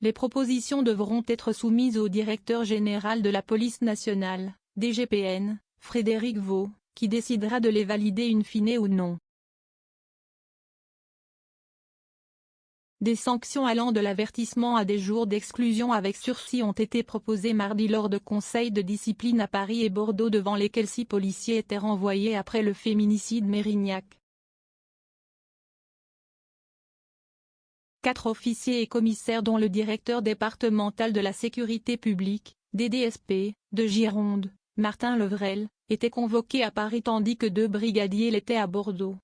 Les propositions devront être soumises au directeur général de la police nationale, DGPN, Frédéric Vaux, qui décidera de les valider in fine ou non. Des sanctions allant de l'avertissement à des jours d'exclusion avec sursis ont été proposées mardi lors de conseils de discipline à Paris et Bordeaux devant lesquels 6 policiers étaient renvoyés après le féminicide Mérignac. 4 officiers et commissaires dont le directeur départemental de la sécurité publique, DDSP, de Gironde, Martin Levrel, étaient convoqués à Paris tandis que 2 brigadiers l'étaient à Bordeaux.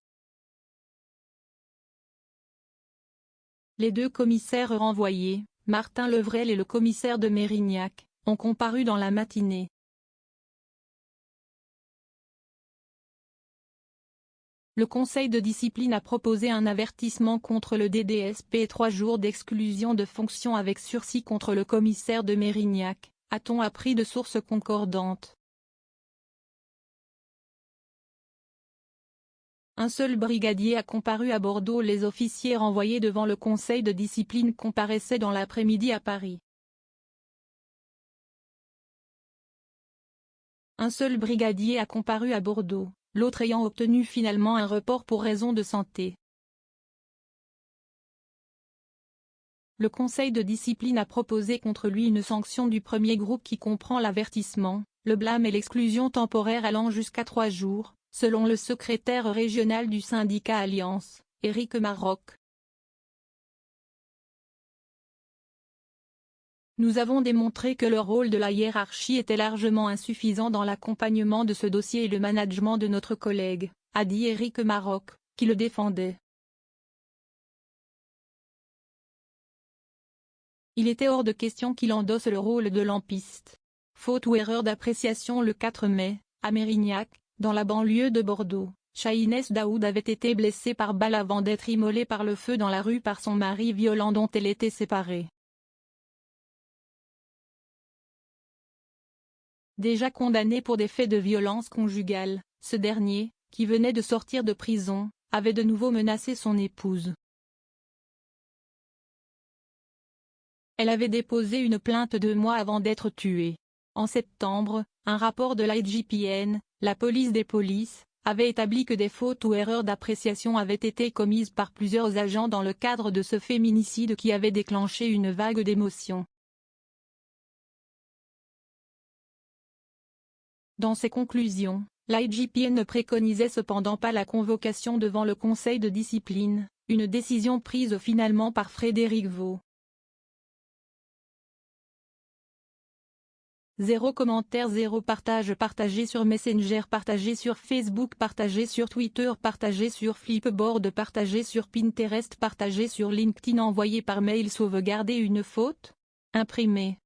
Les 2 commissaires renvoyés, Martin Levrel et le commissaire de Mérignac, ont comparu dans la matinée. Le conseil de discipline a proposé un avertissement contre le DDSP et 3 jours d'exclusion de fonction avec sursis contre le commissaire de Mérignac, a-t-on appris de sources concordantes. Un seul brigadier a comparu à Bordeaux. Les officiers renvoyés devant le conseil de discipline comparaissaient dans l'après-midi à Paris. Un seul brigadier a comparu à Bordeaux, l'autre ayant obtenu finalement un report pour raison de santé. Le conseil de discipline a proposé contre lui une sanction du premier groupe qui comprend l'avertissement, le blâme et l'exclusion temporaire allant jusqu'à 3 jours, selon le secrétaire régional du syndicat Alliance, Éric Maroc. Nous avons démontré que le rôle de la hiérarchie était largement insuffisant dans l'accompagnement de ce dossier et le management de notre collègue, a dit Éric Maroc, qui le défendait. Il était hors de question qu'il endosse le rôle de lampiste. Faute ou erreur d'appréciation. Le 4 mai, à Mérignac, dans la banlieue de Bordeaux, Shahinès Daoud avait été blessée par balle avant d'être immolée par le feu dans la rue par son mari violent dont elle était séparée. Déjà condamné pour des faits de violence conjugale, ce dernier, qui venait de sortir de prison, avait de nouveau menacé son épouse. Elle avait déposé une plainte 2 mois avant d'être tuée. En septembre, un rapport de l'IGPN, la police des polices, avait établi que des fautes ou erreurs d'appréciation avaient été commises par plusieurs agents dans le cadre de ce féminicide qui avait déclenché une vague d'émotions. Dans ses conclusions, l'IGPN ne préconisait cependant pas la convocation devant le conseil de discipline, une décision prise finalement par Frédéric Vaux. 0 commentaire 0 partage partagé sur Messenger, partagé sur Facebook, partagé sur Twitter, partagé sur Flipboard, partagé sur Pinterest, partagé sur LinkedIn, envoyé par mail, sauvegarder une faute, imprimé.